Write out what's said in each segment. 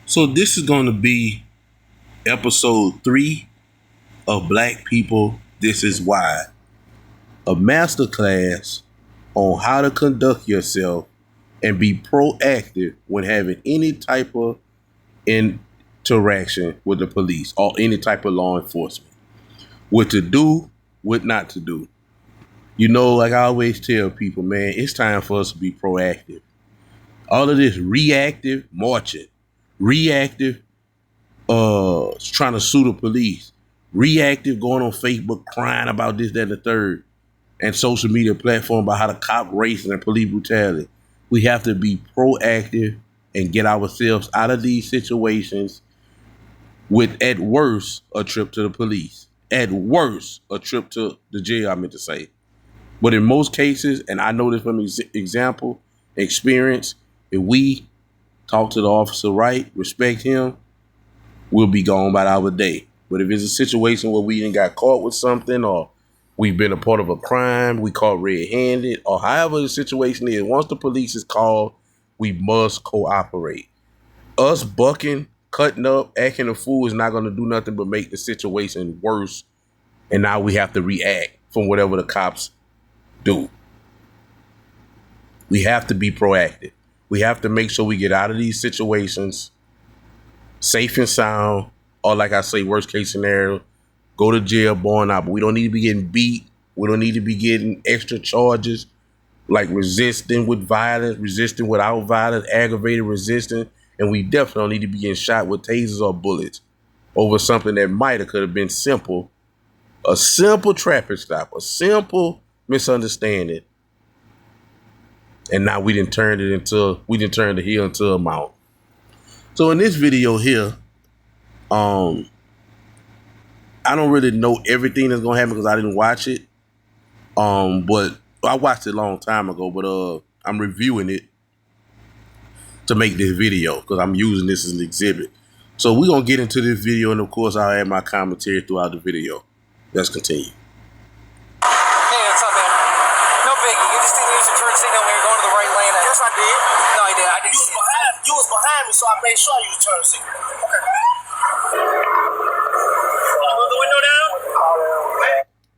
So this is going to be episode 3 of Black People, This Is Why, a masterclass on how to conduct yourself and be proactive when having any type of interaction with the police or any type of law enforcement. What to do, what not to do. You know, like I always tell people, man, it's time for us to be proactive. All of this reactive marching, reactive trying to sue the police, reactive going on Facebook crying about this, that, and the third, and social media platform about how the cop racing and police brutality. We have to be proactive and get ourselves out of these situations with, at worst, a trip to the police. At worst, a trip to the jail, I meant to say. But in most cases, and I know this from example, experience, if we talk to the officer right, respect him, we'll be gone by our day. But if it's a situation where we ain't got caught with something, or we've been a part of a crime, we caught red-handed, or however the situation is, once the police is called, we must cooperate. Us bucking, cutting up, acting a fool is not going to do nothing but make the situation worse. And now we have to react from whatever the cops do. We have to be proactive. We have to make sure we get out of these situations safe and sound, or like I say, worst case scenario, go to jail, born out. But we don't need to be getting beat. We don't need to be getting extra charges like resisting with violence, resisting without violence, aggravated resistance. And we definitely don't need to be getting shot with tasers or bullets over something that might have could have been simple. A simple traffic stop, a simple misunderstanding. And now we didn't turn the hill into a mountain. So in this video here, I don't really know everything that's gonna happen because I didn't watch it. But I watched it a long time ago, but I'm reviewing it to make this video because I'm using this as an exhibit. So we're gonna get into this video, and of course I'll add my commentary throughout the video. Let's continue. Yeah, it's not bad. No biggie. You just didn't use your turn signal when you're going to the right lane. Yes, I did. No, I didn't. I didn't. You was behind me, so I made sure I used turn signal. Okay. Move the window down.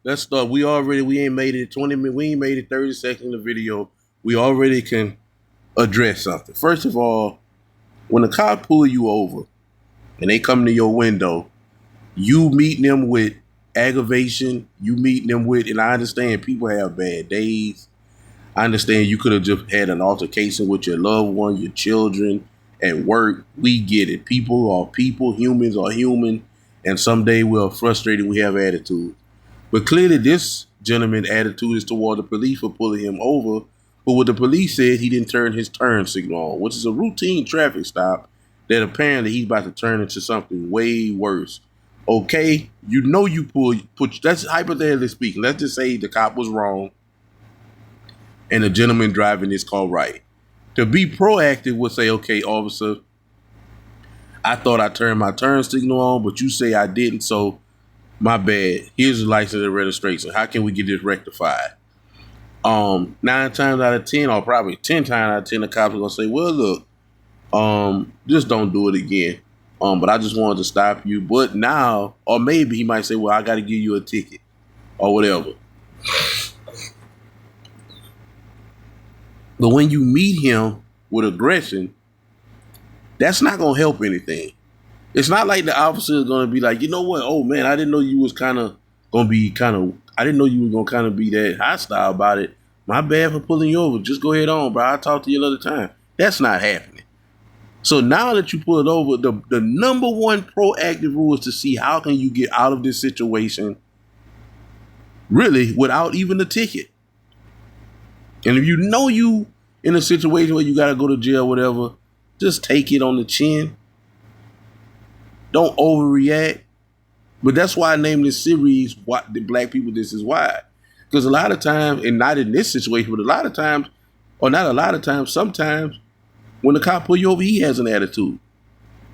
Let's start. We ain't made it 20 minutes. We ain't made it 30 seconds in the video. We already can address something. First of all, when the cop pull you over and they come to your window, you meeting them with aggravation, you meeting them with, and I understand people have bad days. I understand you could have just had an altercation with your loved one, your children, at work. We get it. People are people, humans are human, and someday we're frustrated, we have attitude. But clearly this gentleman's attitude is toward the police for pulling him over. But what the police said, he didn't turn his turn signal on, which is a routine traffic stop that apparently he's about to turn into something way worse. Okay, you know you put that's hypothetically speaking. Let's just say the cop was wrong and the gentleman driving this car right. To be proactive would say, okay, officer, I thought I turned my turn signal on, but you say I didn't, so my bad. Here's the license and registration. How can we get this rectified? 9 times out of 10, or probably 10 times out of 10, the cops are gonna say, well, look, just don't do it again. But I just wanted to stop you. But now, or maybe he might say, well, I got to give you a ticket or whatever. But when you meet him with aggression, that's not going to help anything. It's not like the officer is going to be like, you know what? Oh, man, I didn't know you was I didn't know you was going to kind of be that hostile about it. My bad for pulling you over. Just go ahead on, bro. I'll talk to you another time. That's not happening. So now that you pull it over, the number one proactive rule is to see how can you get out of this situation really without even a ticket. And if you know you in a situation where you got to go to jail, whatever, just take it on the chin. Don't overreact. But that's why I named this series, "What the Black People, This Is Why." Because a lot of times, and not in this situation, but a lot of times, or not a lot of times, sometimes, when the cop pull you over, he has an attitude.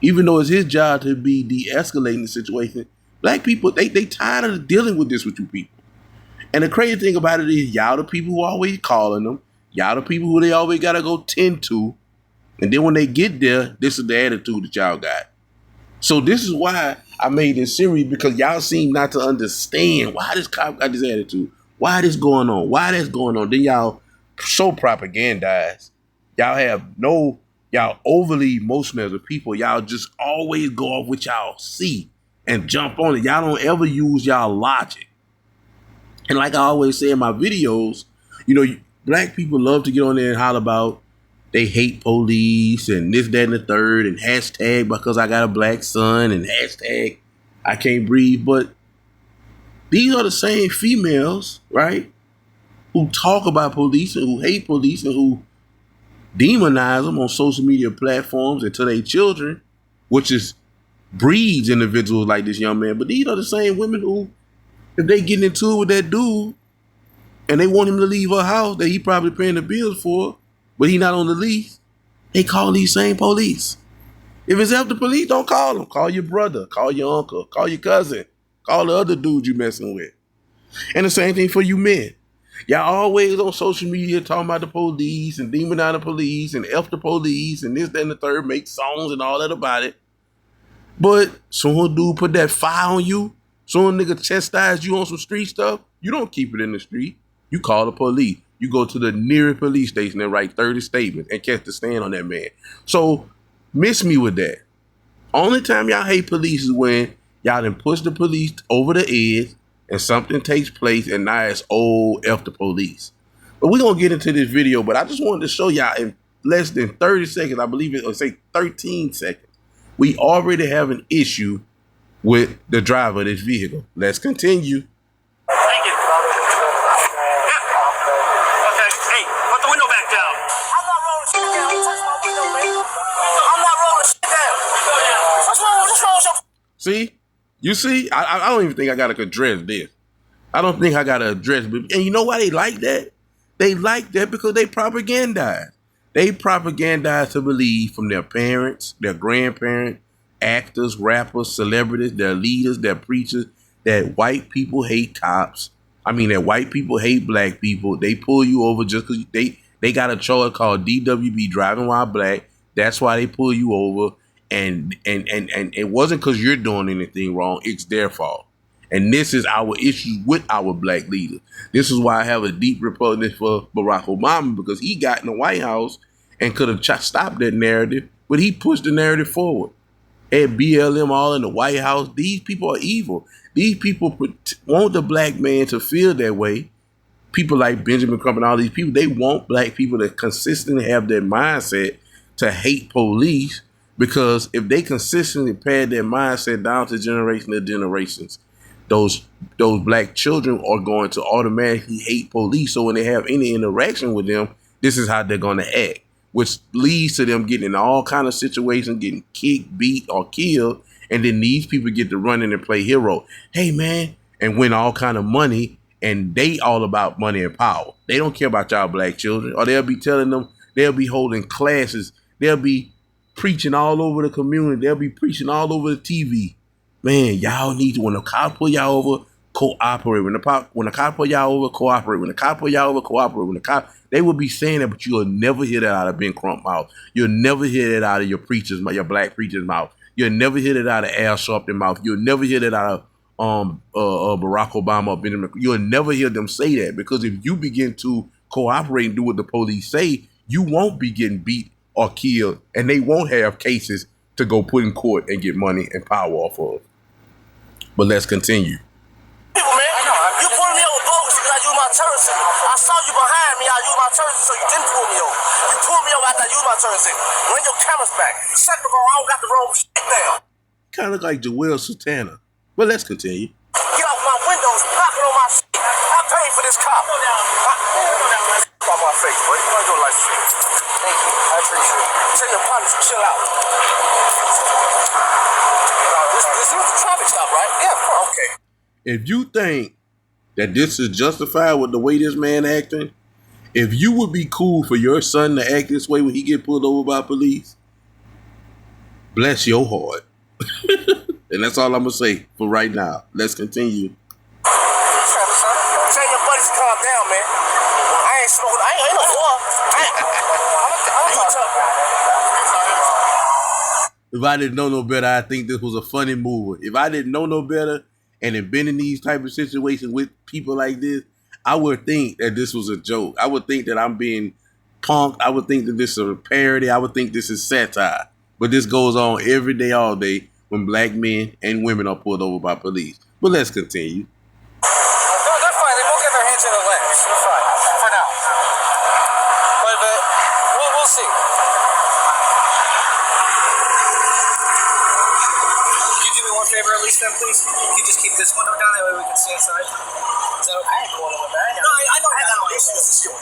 Even though it's his job to be de-escalating the situation, Black people, they tired of dealing with this with you people. And the crazy thing about it is y'all the people who always calling them. Y'all the people who they always got to go tend to. And then when they get there, this is the attitude that y'all got. So this is why I made this series, because y'all seem not to understand why this cop got this attitude. Why this going on? Why that's going on? Then y'all so propagandized. Y'all overly emotional as a people. Y'all just always go off what y'all see and jump on it. Y'all don't ever use y'all logic. And like I always say in my videos, black people love to get on there and holler about they hate police and this, that, and the third, and hashtag because I got a black son, and hashtag I can't breathe. But these are the same females, right, who talk about police and who hate police and who demonize them on social media platforms and to their children, which is breeds individuals like this young man. But these are the same women who, if they get into it with that dude and they want him to leave her house that he probably paying the bills for, but he not on the lease, they call these same police. If it's after police, don't call them. Call your brother, call your uncle, call your cousin, call the other dude you messing with. And the same thing for you men. Y'all always on social media talking about the police and demonize the police and F the police and this, that, and the third, make songs and all that about it. But soon dude put that fire on you, soon nigga chastise you on some street stuff, you don't keep it in the street. You call the police. You go to the nearest police station and write 30 statements and catch the stand on that man. So miss me with that. Only time y'all hate police is when y'all done push the police over the edge and something takes place and now it's F the police. But we're going to get into this video, but I just wanted to show y'all in less than 30 seconds, I believe it, or say 13 seconds, we already have an issue with the driver of this vehicle. Let's continue. Thank you. Okay, hey, put the window back down. I'm not rolling shit down. Don't touch my window, man. I'm not rolling shit down. What's wrong with your... See? You see? I don't even think I got to address this. I don't think I got to address it. And you know why they like that? They like that because they propagandize. They propagandize to believe from their parents, their grandparents, actors, rappers, celebrities, their leaders, their preachers, that white people hate cops. I mean, that white people hate black people. They pull you over just because they got a charge called DWB, driving while black. That's why they pull you over. And it wasn't because you're doing anything wrong. It's their fault. And this is our issue with our black leaders. This is why I have a deep repugnance for Barack Obama, because he got in the White House and could have stopped that narrative, but he pushed the narrative forward. Had BLM all in the White House. These people are evil. These people want the black man to feel that way. People like Benjamin Crump and all these people, they want black people to consistently have that mindset to hate police, because if they consistently pad their mindset down to generation of generations, those black children are going to automatically hate police. So when they have any interaction with them, this is how they're going to act, which leads to them getting in all kind of situations, getting kicked, beat, or killed. And then these people get to run in and play hero. Hey, man, and win all kind of money. And they all about money and power. They don't care about y'all black children. Or they'll be telling them, they'll be holding classes. They'll be preaching all over the community. They'll be preaching all over the TV. Man, y'all need to, when the cop pull y'all over, cooperate. When the cop pull y'all over, cooperate. When the cop pull y'all over, cooperate. When the cop, they will be saying that, but you'll never hear that out of Ben Crump mouth. You'll never hear that out of your preachers, your black preachers' mouth. You'll never hear that out of Al Sharpton mouth. You'll never hear that out of Barack Obama or Benjamin. You'll never hear them say that, because if you begin to cooperate and do what the police say, you won't be getting beat or killed, and they won't have cases to go put in court and get money and power off of. But let's continue. People, man. You pulled me over bogus because I used my turn signal. I saw you behind me. I used my turn signal, so you didn't pull me over. You pulled me over after I used my turn signal. Bring your cameras back. Second of all, I don't got the wrong shit now. Kind of like Joel Santana. But let's continue. Get off my windows, knocking on my shit. I paid for this cop. On my face, boy. You don't do it like shit. Thank you. I appreciate it. Tell your partners to chill out. This is a traffic stop, right? Yeah, of course. Okay. If you think that this is justified with the way this man acting, if you would be cool for your son to act this way when he get pulled over by police, bless your heart. And that's all I'm going to say for right now. Let's continue. Tell your buddies to calm down, man. I ain't smoking. I ain't no more. If I didn't know no better, I think this was a funny movie. If I didn't know no better and had been in these type of situations with people like this, I would think that this was a joke. I would think that I'm being punked. I would think that this is a parody. I would think this is satire. But this goes on every day, all day, when black men and women are pulled over by police. But let's continue. They're fine. They both get their hands in their legs. They're fine for now. But we'll see. Can you do me one favor at least then, please? Can you just keep this window down? That way we can see inside. Is that okay? No, I know I got no issues. This is your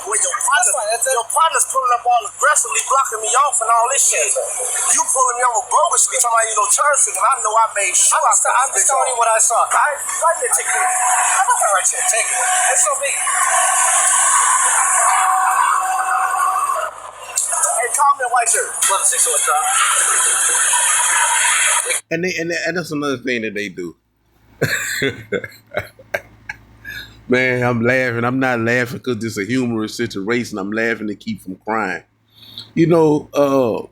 partner's pulling up all aggressively, blocking me off and all this shit. You pulling me over bogusly, talking about you know terrorism. I know I made sure. I'm just telling you what I saw. Right there, take it. How about that right there? Take it. It's so big. Hey, call me a white shirt. 11-6 electron. And that's another thing that they do. Man, I'm laughing. I'm not laughing because it's a humorous situation. I'm laughing to keep from crying. You know,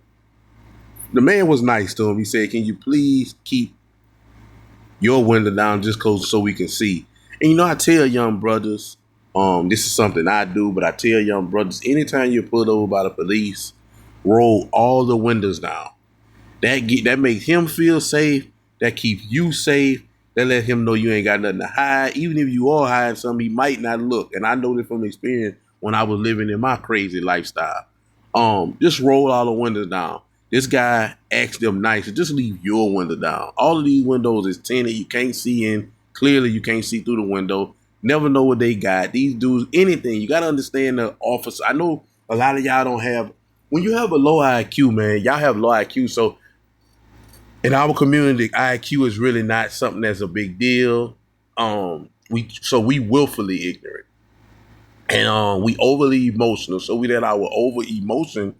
the man was nice to him. He said, "Can you please keep your window down just so we can see?" And you know, I tell young brothers, this is something I do, but I tell young brothers, anytime you're pulled over by the police, roll all the windows down. That makes him feel safe. That keeps you safe. That let him know you ain't got nothing to hide. Even if you are hiding something, he might not look. And I know this from experience when I was living in my crazy lifestyle. Just roll all the windows down. This guy asked them nice to just leave your window down. All of these windows is tinted. You can't see in. Clearly, you can't see through the window. Never know what they got. These dudes, anything. You got to understand the officer. I know a lot of y'all don't have. When you have a low IQ, man, y'all have low IQ. So in our community, IQ is really not something that's a big deal. We willfully ignorant. And we overly emotional. So we let our over emotion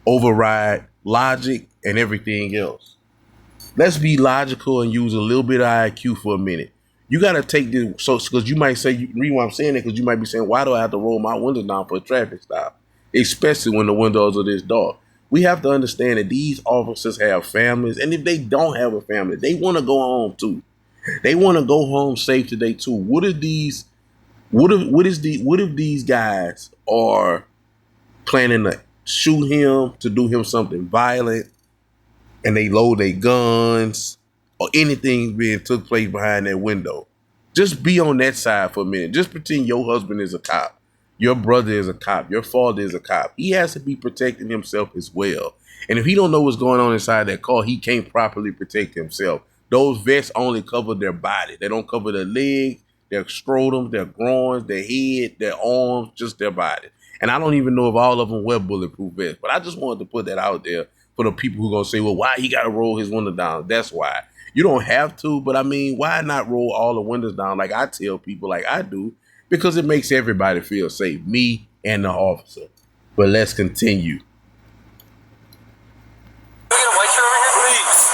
override logic and everything else. Let's be logical and use a little bit of IQ for a minute. You got to take this, so because you might say, the reason why I'm saying it, because you might be saying, why do I have to roll my windows down for a traffic stop? Especially when the windows are this dark. We have to understand that these officers have families, and if they don't have a family, they want to go home too. They want to go home safe today too. What if these guys are planning to shoot him, to do him something violent, and they load their guns or anything being took place behind that window? Just be on that side for a minute. Just pretend your husband is a cop. Your brother is a cop. Your father is a cop. He has to be protecting himself as well. And if he don't know what's going on inside that car, he can't properly protect himself. Those vests only cover their body. They don't cover their legs, their scrotum, their groins, their head, their arms, just their body. And I don't even know if all of them wear bulletproof vests. But I just wanted to put that out there for the people who are going to say, well, why he got to roll his window down? That's why. You don't have to, but I mean, why not roll all the windows down like I tell people, like I do? Because it makes everybody feel safe, me and the officer. But let's continue. Can we get a white shirt over here, please?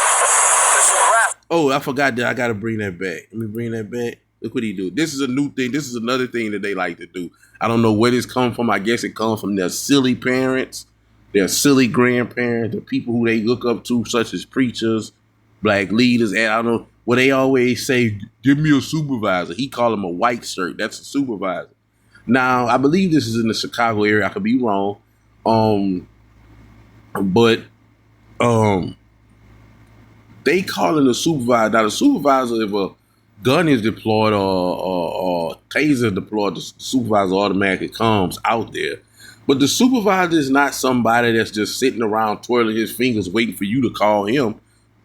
This is a wrap. Oh, I forgot that I got to bring that back. Let me bring that back. Look what he do. This is a new thing. This is another thing that they like to do. I don't know where this comes from. I guess it comes from their silly parents, their silly grandparents, the people who they look up to, such as preachers, black leaders, and I don't know. Well, they always say, give me a supervisor. He call him a white shirt. That's a supervisor. Now, I believe this is in the Chicago area. I could be wrong. But they call it a supervisor. Now, the supervisor, if a gun is deployed or taser deployed, the supervisor automatically comes out there. But the supervisor is not somebody that's just sitting around twirling his fingers waiting for you to call him,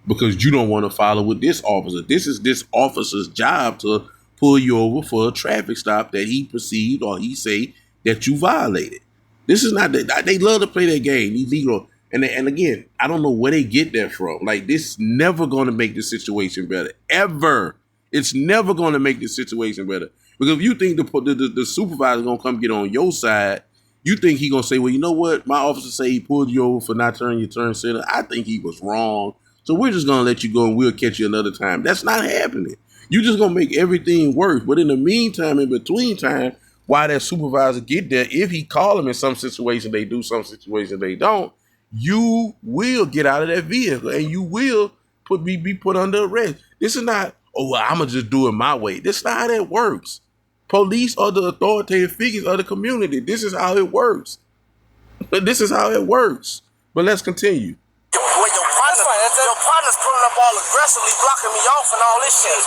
because you don't want to follow with this officer. This is this officer's job to pull you over for a traffic stop that he perceived or he say that you violated. This is not that. They love to play that game, these legal. And again, I don't know where they get that from. Like, this is never going to make the situation better. Ever. It's never going to make the situation better. Because if you think the supervisor going to come get on your side, you think he going to say, well, you know what? My officer say he pulled you over for not turning your turn signal. I think he was wrong. So we're just going to let you go and we'll catch you another time. That's not happening. You're just going to make everything worse. But in the meantime, in between time, while that supervisor get there, if he call him in some situation, they do, some situation they don't, you will get out of that vehicle and you will be put under arrest. This is not, oh, well, I'm going to just do it my way. This is not how that works. Police are the authoritative figures of the community. This is how it works. This is how it works. But let's continue. When your partner's pulling up all aggressively, blocking me off and all this shit.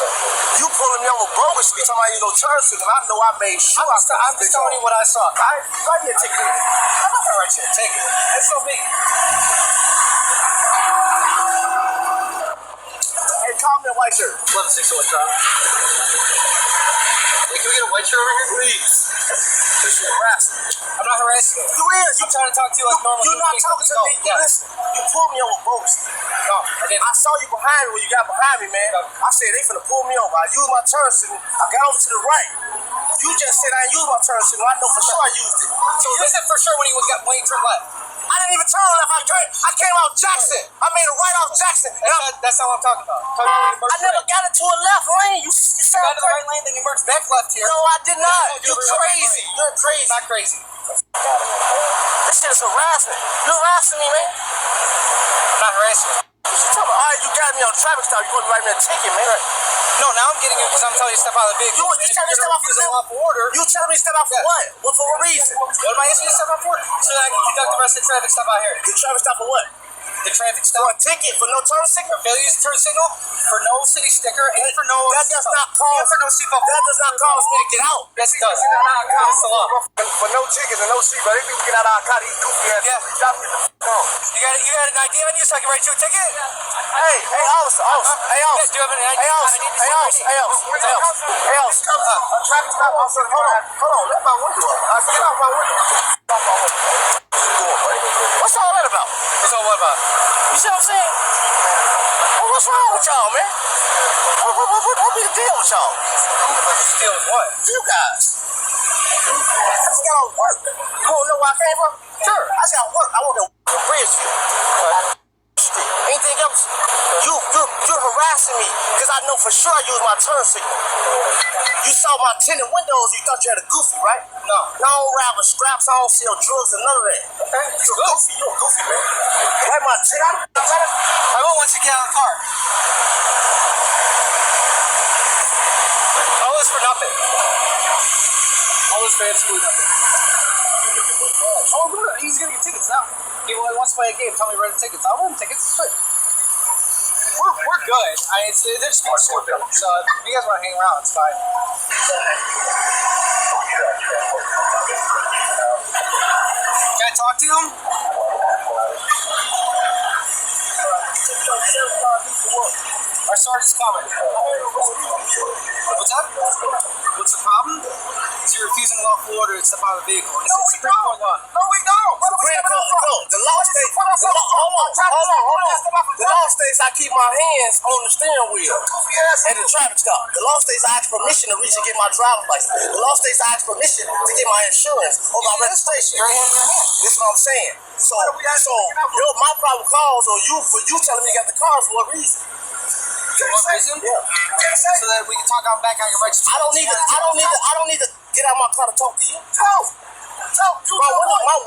You pulling me over bogusly, talking about you no turn signal. I know I made sure. I'm just telling you what I saw. Write me a ticket. I'm not gonna write you a ticket. It's so big. Hey, call me a white shirt. 11-6 time. Hey, can we get a white shirt over here? Please. Because you're harassing me. I'm not harassing you. You is. I'm trying to talk to you like normal. You're not talking to me. Yeah. Listen, you pulled me over bogusly. No, I didn't. I saw you behind me when you got behind me, man. No. I said they finna pull me over. I used my turn signal. I got over to the right. You just said I didn't use my turn signal. I know for sure I used it. So you said for sure when you turned left. I didn't even turn left. I came out Jackson. I made a right off Jackson. That's not what I'm talking about. I never got into a left lane. You said got to the right lane, then you merged back left here. No, I did not. You're crazy. You're crazy. Not crazy. This shit is harassment. You're harassing me, man. I'm not harassing you. All right, you got me on a traffic stop. You're going to write me a ticket, man. No, now I'm getting it because I'm telling you to step out of the vehicle. You telling me to step out for unlawful order? You telling me to step out for what? What for what reason? What am I asking you to step out for? So that I can conduct the rest of the traffic stop out here. The traffic stop for what? The traffic stop. For a ticket for no turn signal? Failure to use turn signal for no city sticker and for no that does not cause for no seatbelt. That does not cause me to get out. Yes, it does. That's the law. For no tickets and no seatbelt, they think we get out of our car. These goofy ass. Yeah. You got an ID on you so I can write you a ticket? Hey, officer. Hey, officer. Do you have an ID? Hey, officer. A traffic stop, officer. Hold on. Let my window up. Get off my window. What's all that about? What's all what about? You see what I'm saying? Well, what's wrong with y'all, man? What be the deal with y'all? What's the deal with what? You guys. I just got on work. You wanna know where I came from? Sure. I just got on work. I want to Bridgeview. Anything else? You're harassing me because I know for sure I used my turn signal. You saw my tinted windows. You thought you had a goofy, right? No. I don't ride with straps. I don't sell drugs and none of that. Okay. You're a goofy, man. Hey, my tinted. I will once you get out of the car. All this for nothing. All this for absolutely nothing. Oh, good. He's gonna get tickets now. He wants to play a game. Tell me to write the tickets. I'll write the tickets. Straight. We're good. They're just gonna sort them. So if you guys want to hang around, it's fine. Can I talk to him? Our sergeant's coming. What's up? What's the problem? Is you're refusing lawful order to step out of the vehicle. It's Supreme Court law. No, we don't. The law states. Hold on. The law states I keep my hands on the steering wheel at the traffic stop. The law states I ask permission to reach and get my driver's license. The law states I ask permission to get my insurance or my registration. This is what I'm saying. So my problem calls on you for you telling me you got the car for what reason? For what reason? Yeah. So that we can talk on back. I can register. I don't need to get out of my car to talk to you.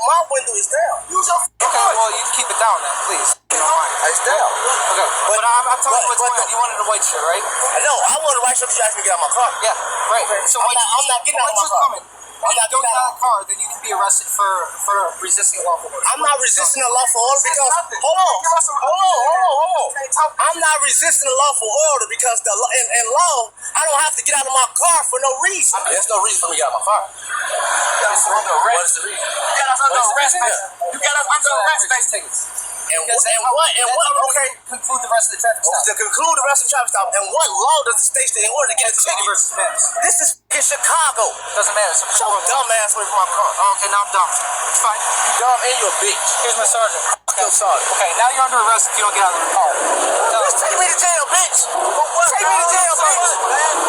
My window is down. Okay, well you can keep it down then, please. It's down. Okay, but I'm telling you what's going on. You wanted a white shirt, right? No, I wanted a white shirt because you asked me to get out of my car. Yeah, right. So I'm not getting out of my car. If you don't get out of the car, then you can be arrested for resisting a lawful order. I'm not resisting a lawful order because hold on. I'm not resisting a lawful order because in law, I don't have to get out of my car for no reason. There's no reason for me to get out of my car. What is the reason? You got us under arrest. You got us under arrest. Tickets. And what? Okay. Conclude the rest of the traffic stop. To conclude the rest of the traffic stop. And what law does the state in order to get a ticket? This is in Chicago. Doesn't matter. Shut your dumb ass away from my car. Oh, okay, now I'm dumb. It's fine. You dumb and you're a bitch. Here's my sergeant. Still sergeant. Okay, now you're under arrest if you don't get out of the car. Just take me to jail, bitch. Take me to jail, bitch.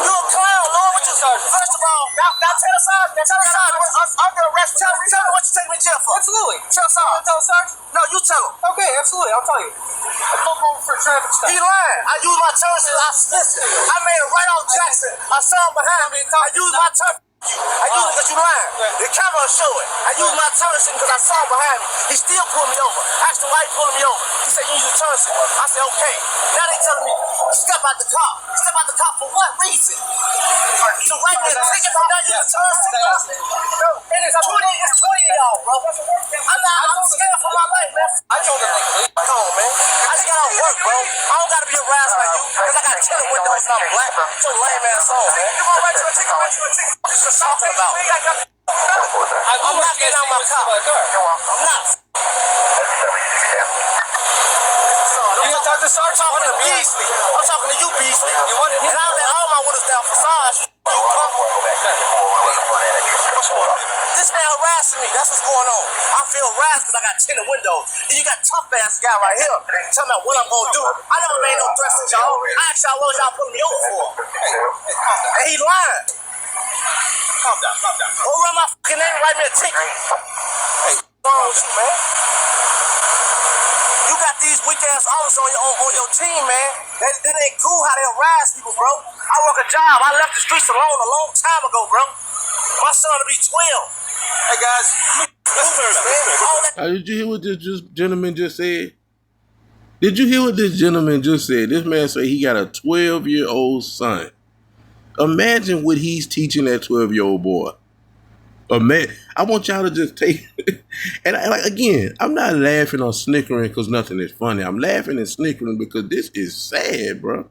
You're a clown, Lord. What you sergeant? First of all, now tell the sergeant. Tell the sergeant. Under arrest. Tell me what you take me to jail for. Absolutely. Tell the sergeant. Tell the sergeant. No, you tell him. Okay, absolutely. I'll tell you. I pulled over for traffic stop. He lying. I used my turn signal. Listen. I made a right off Jackson. I saw him behind me. I used my turn. I used it because you lying. The camera will show it. I used my turn signal because I saw behind me. He still pulled me over. I asked him why he pulling me over. He said, you use your turn signal. I said, okay. Now they telling me, step out the car. Step out the car for what reason? So right now, take it from now, use the turn signal. It's 20 of y'all, bro. I'm scared for my life, man. I told the nigga, come on, man. I just got off work, bro. I don't gotta be harassed by you because I got tinted windows and I'm black. It's your lame ass on, man. You gonna write you a ticket, write you a ticket. What you talking about? I'm not getting out my car. I'm not. You gonna talk to Sarge? I'm talking to Beasley. I'm talking to you, Beasley. And I'll let all my windows down for Sarge. You punk. This man harassing me. That's what's going on. I feel harassed because I got tinted windows. And you got tough ass guy right here telling me what I'm gonna do. I never made no threats to y'all. I asked y'all what y'all putting me over for. And he lying. Calm down. Don't run my fucking name, write me a ticket. Hey, what's wrong with you, man? You got these weak ass officers on your team, man. That ain't cool how they harass people, bro. I work a job. I left the streets alone a long time ago, bro. My son will be 12. Hey guys, did you hear what this gentleman just said? Did you hear what this gentleman just said? This man said he got a 12-year-old son. Imagine what he's teaching that 12-year-old boy. I want y'all to just take and again, I'm not laughing or snickering because nothing is funny. I'm laughing and snickering because this is sad, bro.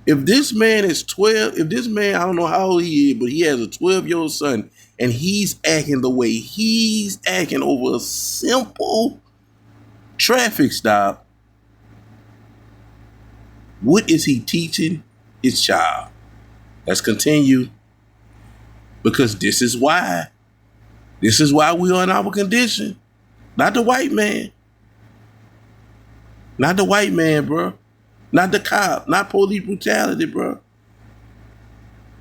If this man is 12, I don't know how old he is, but he has a 12-year-old son and he's acting the way he's acting over a simple traffic stop, what is he teaching his child? Let's continue. Because this is why we're in our condition. Not the white man. Not the white man, bro. Not the cop. Not police brutality, bro.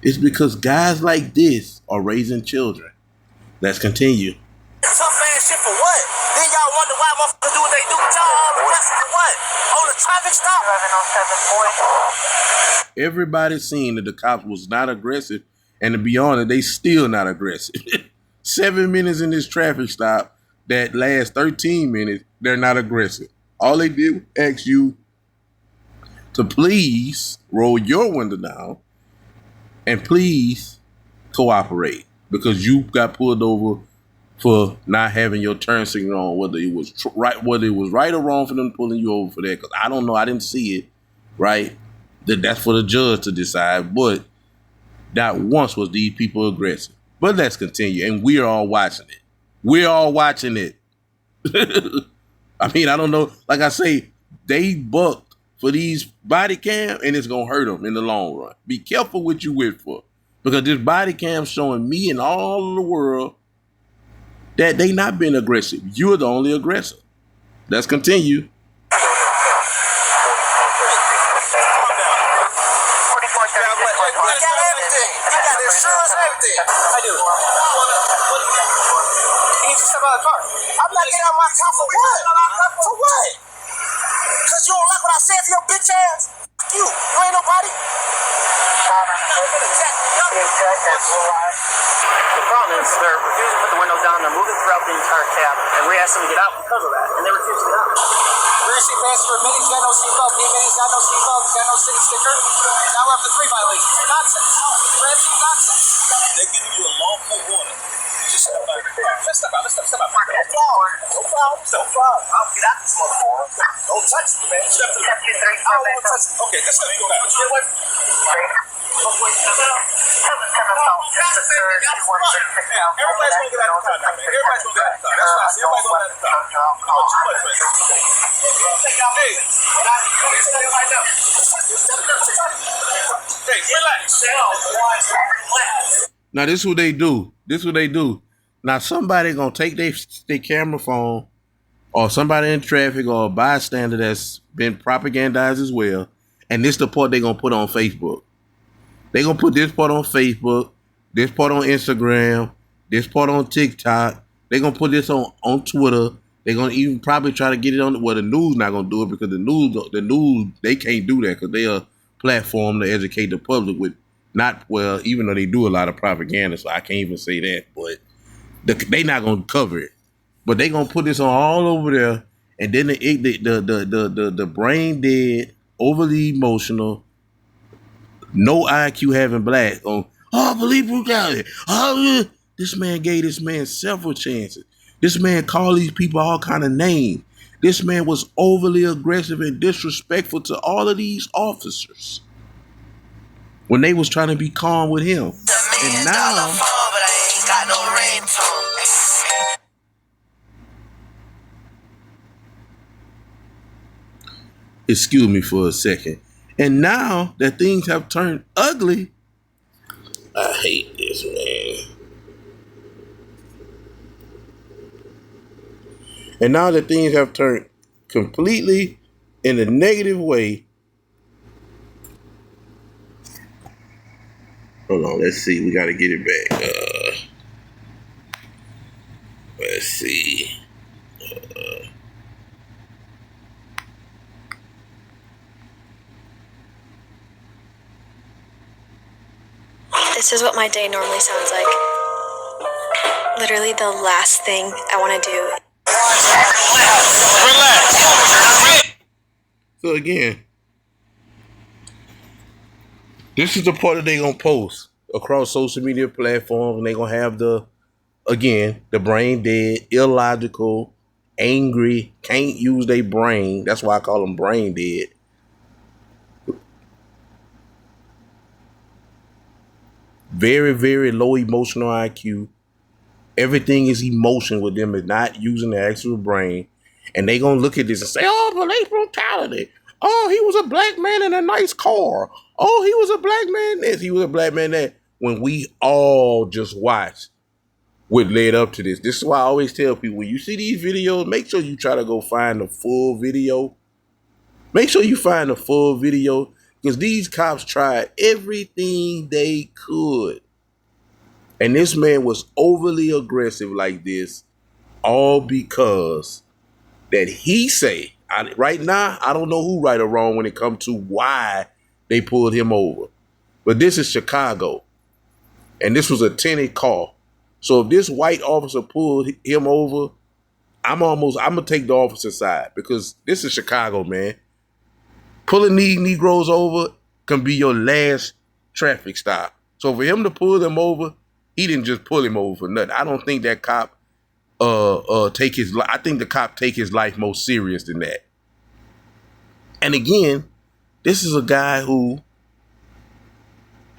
It's because guys like this are raising children. Let's continue. Tough ass shit for what? Then y'all wonder why motherfuckers do what they do. Y'all all arrested for what? On the traffic stop? Everybody seen that the cops was not aggressive. And to be honest, they still not aggressive. 7 minutes in this traffic stop, that last 13 minutes, they're not aggressive. All they did was ask you to please roll your window down and please cooperate because you got pulled over for not having your turn signal on, whether it was right or wrong for them pulling you over for that. Because I don't know, I didn't see it, right? That's for the judge to decide, but not once was these people aggressive. But let's continue. And we're all watching it. We're all watching it. I mean, I don't know. Like I say, they bucked for these body cam and it's going to hurt them in the long run. Be careful what you wish for. Because this body cam showing me and all of the world that they not being aggressive. You're the only aggressor. Let's continue. I do. He needs to step out of the car. I'm not getting out of my car for what? For what? Because you don't like what I said to your bitch ass? You ain't nobody. The problem is they're refusing to put the windows down. They're moving throughout the entire cab, and we asked them to get out because of that, and they refuse to get out. Rear seat passenger, Minnie's got no seatbelt, Minnie's got no seatbelt, got no city sticker. Now we're up to 3 violations. Nonsense. We're absolute nonsense. They're giving you a lawful warning. Just step out of the car. Let's step out. No problem. I'll get out this motherfucker. Don't touch me, man. Step to the car. I don't want to touch you. Okay, just step to the car. Get away from me. Everybody's gonna get out the car now, man. Everybody's gonna get out the car. That's right. Everybody's gonna get out the car. Come on, too much, man. Hey, relax. Now, this is what they do. Now, somebody going to take their camera phone or somebody in traffic or a bystander that's been propagandized as well, and this is the part they're going to put on Facebook. They're going to put this part on Facebook, this part on Instagram, this part on TikTok. They're going to put this on Twitter. They're going to even probably try to get it on, well, the news not going to do it because the news, they can't do that because they are a platform to educate the public with Not well, even though they do a lot of propaganda, so I can't even say that. But they not gonna cover it. But they gonna put this on all over there, and then the brain dead, overly emotional, no IQ having black on. Oh, police brutality. Oh, this man gave this man several chances. This man called these people all kind of names. This man was overly aggressive and disrespectful to all of these officers when they was trying to be calm with him. And now, excuse me for a second. And now that things have turned ugly, I hate this, man. And now that things have turned completely in a negative way. Hold on, let's see. We got to get it back. Let's see. This is what my day normally sounds like. Literally the last thing I want to do. Relax. So again, this is the part that they're going to post across social media platforms, and they're going to have the brain dead, illogical, angry, can't use their brain. That's why I call them brain dead. Very, very low emotional IQ. Everything is emotion with them, is not using the actual brain. And they going to look at this and say, oh, police brutality. Oh, he was a black man in a nice car. Oh, he was a black man this. He was a black man that. When we all just watched what led up to this. This is why I always tell people, when you see these videos, make sure you try to go find the full video. Make sure you find the full video, because these cops tried everything they could. And this man was overly aggressive like this, all because that he say, right now, I don't know who right or wrong when it comes to why they pulled him over. But this is Chicago. And this was a tinted car. So if this white officer pulled him over, I'm gonna take the officer side, because this is Chicago, man. Pulling these Negroes over can be your last traffic stop. So for him to pull them over, he didn't just pull him over for nothing. I don't think that cop take his life. I think the cop take his life more serious than that. And again, this is a guy who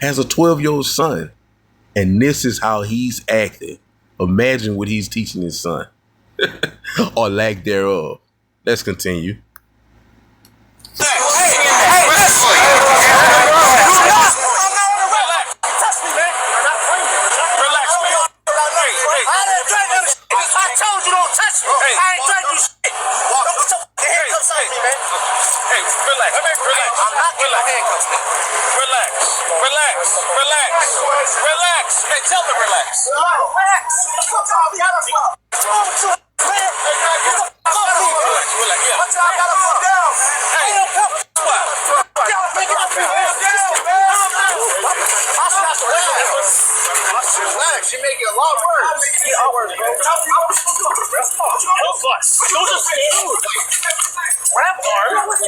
has a 12-year-old son, and this is how he's acting. Imagine what he's teaching his son, or lack thereof. Let's continue. Relax. Hey, tell me relax. Relax, you're making a lot of words. Those are standard. Grab hard. What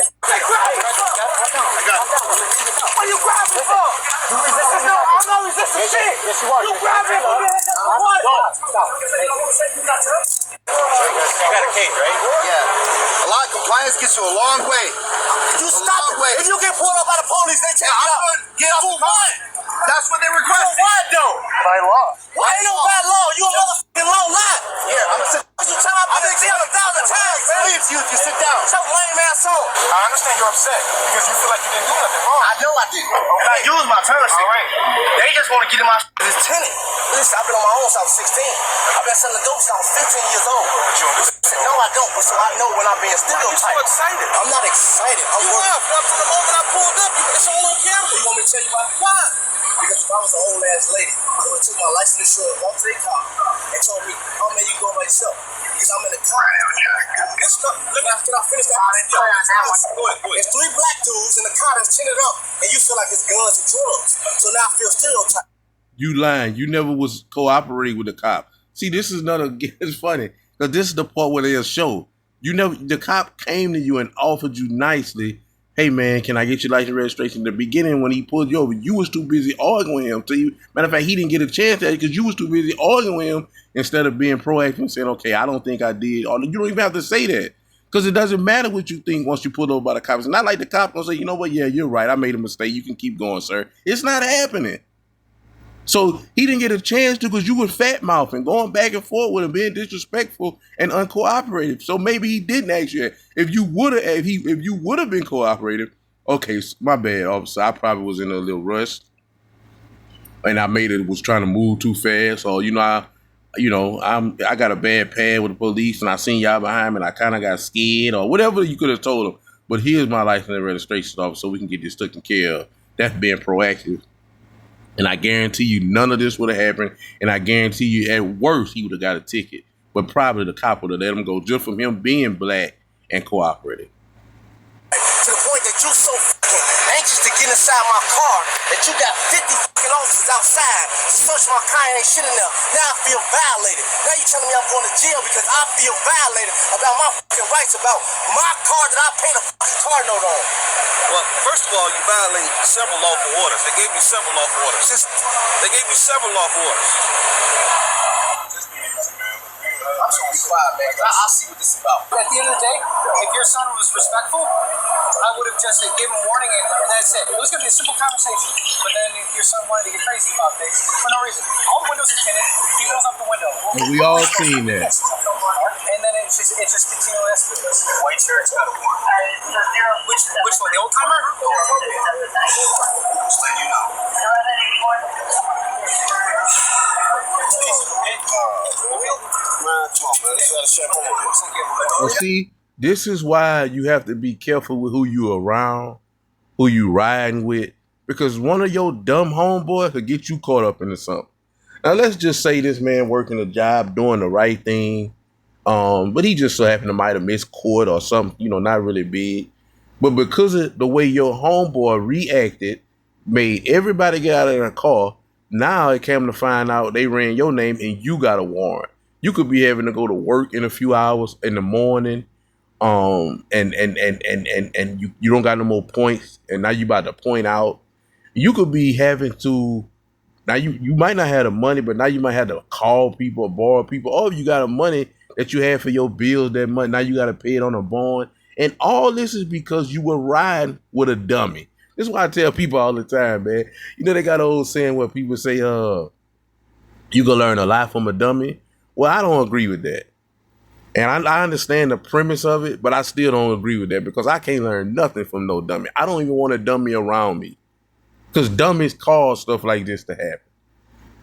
are you grabbing for? I'm not resisting shit. Yes, you are. You grabbing for me? What? You got a case, right? Yeah. A lot of compliance gets you a long way. You stop it. If you get pulled up by the police, they take you out. Get up for what? That's what they request. For what, though? By law. Why ain't no bad law? You a motherfucking law lot. Yeah, I'm gonna sit. You tell I've been jailed 1,000 times, man. Please, you sit down. Shut your lame ass on. I understand you're upset because you feel like you didn't do nothing wrong. I know I did. Okay. I used my currency. All right. They just want to get in my this tenant. Listen, I've been on my own since I was 16. I've been selling dope since I was 15 years old. But you don't do that. No, I don't. But so I know when I'm being stereotyped. You're so excited. I'm not excited. I'm from the moment I pulled up, it's all on camera. You want me to tell you why? Because if I was an old ass lady, I would have took my license insurance, walked to their car, and told me, oh man, you can go by yourself. Because I'm in the car. Can I finish that? There's 3 black dudes in the car that's tinted up. up, and you feel like it's guns and drugs. So now I feel stereotyped. You lying. You never was cooperating with the cop. See, this is another. It's funny because this is the part where they'll show you never. The cop came to you and offered you nicely. Hey man, can I get your license registration? In the beginning, when he pulled you over, you was too busy arguing with him. So matter of fact, he didn't get a chance at it because you was too busy arguing with him instead of being proactive and saying, "Okay, I don't think I did." Or you don't even have to say that because it doesn't matter what you think once you pulled over by the cops. It's not like the cop gonna say, "You know what? Yeah, you're right. I made a mistake. You can keep going, sir." It's not happening. So he didn't get a chance to because you were fat mouthing, going back and forth with him, being disrespectful and uncooperative. So maybe he didn't ask you. If you would have been cooperative, okay, my bad, officer. I probably was in a little rush, and I was trying to move too fast, or I got a bad pad with the police, and I seen y'all behind me, and I kind of got scared, or whatever you could have told him. But here's my license and registration officer, so we can get this taken care of. That's being proactive. And I guarantee you none of this would have happened. And I guarantee you at worst he would have got a ticket. But probably the cop would have let him go just from him being black and cooperating. To the point that you so anxious to get inside my car that you got 50 fucking officers outside to search my car and ain't shit in there. Now I feel violated. Now you telling me I'm going to jail because I feel violated about my fucking rights, about my car that I paid a fucking car note on. Well, first of all, you violated several lawful orders. They gave me several lawful orders. I'm just gonna be quiet, man. I'll see what this is about. At the end of the day, if your son was respectful, I would have just gave him a warning and that's it. It was going to be a simple conversation. But then if your son wanted to get crazy about things for no reason. All the windows are tinted. He rolls up the window. And we all seen that. And then it just continually escalates. White shirt's got a warrant. Which one? The old timer? Just letting you know. Man, come on, man. Let's have a champagne. Well, see, this is why you have to be careful with who you around, who you riding with, because one of your dumb homeboys could get you caught up into something. Now, let's just say this man working a job, doing the right thing, but he just so happened to might have missed court or something, not really big. But because of the way your homeboy reacted, made everybody get out of their car. Now it came to find out they ran your name and you got a warrant. You could be having to go to work in a few hours in the morning, and you don't got no more points, and now you about to point out. You could be having to, now you might not have the money, but now you might have to call people or borrow people. Or if you got the money that you had for your bills that month, now you got to pay it on a bond. And all this is because you were riding with a dummy. This is why I tell people all the time, man. They got an old saying where people say, you can learn a lot from a dummy. Well, I don't agree with that. And I understand the premise of it, but I still don't agree with that because I can't learn nothing from no dummy. I don't even want a dummy around me because dummies cause stuff like this to happen.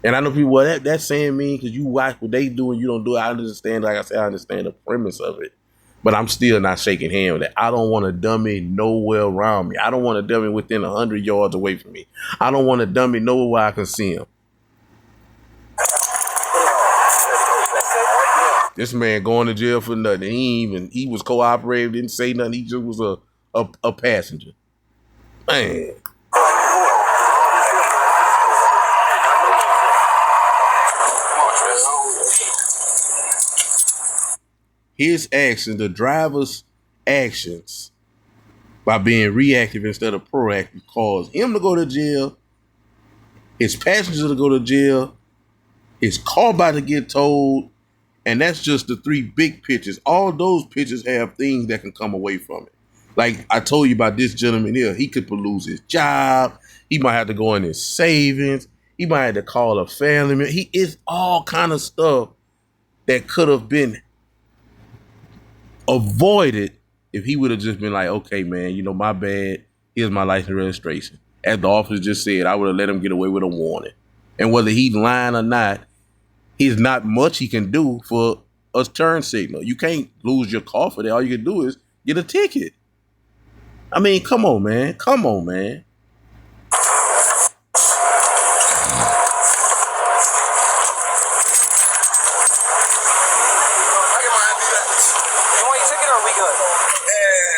And I know people, well, that's saying mean because you watch what they do and you don't do it. I understand, like I said, I understand the premise of it. But I'm still not shaking hands with that. I don't want a dummy nowhere around me. I don't want a dummy within 100 yards away from me. I don't want a dummy nowhere where I can see him. This man going to jail for nothing. He was cooperative, didn't say nothing. He just was a passenger. Man. His actions, the driver's actions, by being reactive instead of proactive, caused him to go to jail, his passenger to go to jail, his car about to get towed, and that's just the three big pictures. All those pictures have things that can come away from it. Like I told you about this gentleman here, he could lose his job, he might have to go in his savings, he might have to call a family member. It's all kind of stuff that could have been avoided if he would have just been like, okay, man, my bad. Here's my license registration. As the officer just said, I would have let him get away with a warning. And whether he's lying or not, there's not much he can do for a turn signal. You can't lose your car for that. All you can do is get a ticket. I mean, come on, man. Come on, man.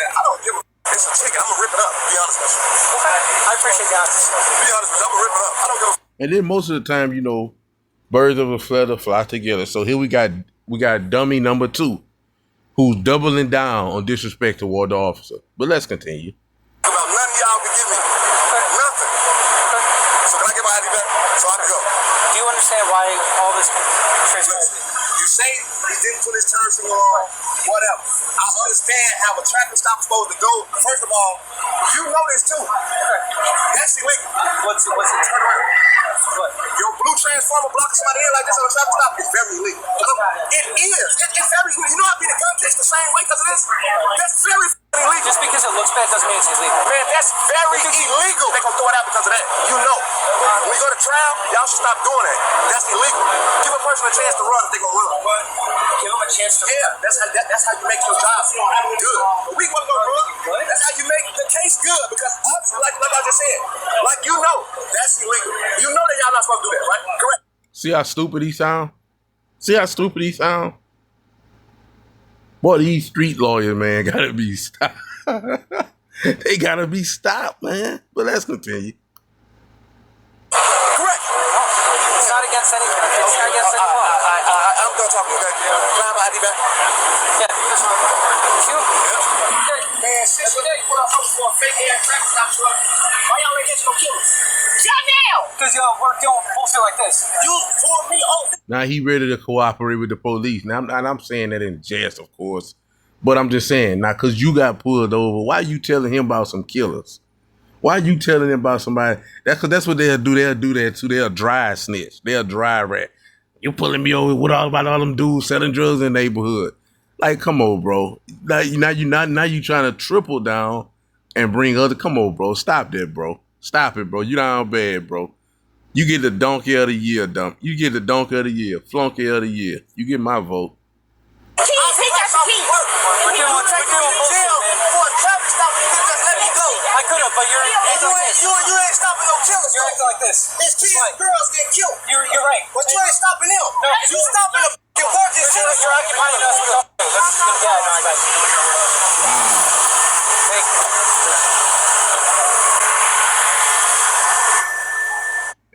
I don't give a. It's a ticket. I'm gonna rip it up. To be honest with you. Okay. I appreciate the honesty. Be honest with you. I'm gonna rip it up. I don't give a And then most of the time, you know, birds of a feather fly together. So here we got dummy number 2, who's doubling down on disrespect toward the officer. But let's continue. about nothing y'all can give me. Nothing. So can I get my ID back? So I can go. Do you understand why all this transpired? You say he didn't put his turn signal on, whatever. I understand how a traffic stop is supposed to go. First of all, you know this too. That's illegal. What's it? Turn around. What? Your blue transformer blocking somebody in like this on a traffic stop is very illegal. It is. It's very illegal. You know I be the gun case the same way because of this? That's very illegal. Just because it looks bad doesn't mean it's illegal. Man, that's very illegal. They gonna throw it out because of that. You know. When we go to trial, y'all should stop doing that. That's illegal. Give a person a chance to run if they gonna run. Give them a chance to. Yeah, that's how you make your job good. But we wanna go run. That's how you make the case good because like I just said, like you know, that's illegal. You know that y'all not supposed to do that, right? Correct. See how stupid he sound? See how stupid he sound? Boy, these street lawyers, man, gotta be stopped. They gotta be stopped, man. But let's continue. Correct. It's not against any. It's not against any law. I'm done talking, okay? Can I have my ID back? Yeah. You. Man, since you did put up for a fake ass traffic stop truck, why y'all ain't getting no killers? Shut down! Because we're doing bullshit like this. You pulled me over. Now he ready to cooperate with the police. Now I'm saying that in jest, of course. But I'm just saying, now because you got pulled over, why you telling him about some killers? Why you telling him about somebody? That's because that's what they'll do. They'll do that too. They'll dry snitch. They'll dry rat. You pulling me over with all about all them dudes selling drugs in the neighborhood. Like, come on, bro. Now you trying to triple down and bring other. Come on, bro. Stop that, bro. Stop it, bro. You down bad, bro. You get the donkey of the year, dump. You get the donkey of the year, flunky of the year. You get my vote. He got the key. We're doing bullshit, man. For a traffic stop, you could just let me go. I could have, but you're acting like this. You ain't stopping no killers. You're acting like this. There's kids and girls getting killed. You're right. But you ain't stopping them. No, you stopping the fucking parking center. You're occupying us with. Let's get that. All right, guys. Thank you.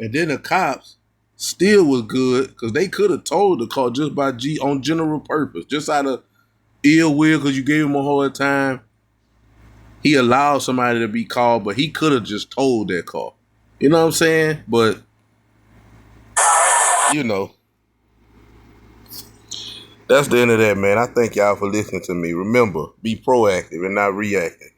And then the cops still was good because they could have told the car just by on general purpose, just out of ill will because you gave him a hard time. He allowed somebody to be called, but he could have just told that car. You know what I'm saying? But, you know, that's the end of that, man. I thank y'all for listening to me. Remember, be proactive and not reactive.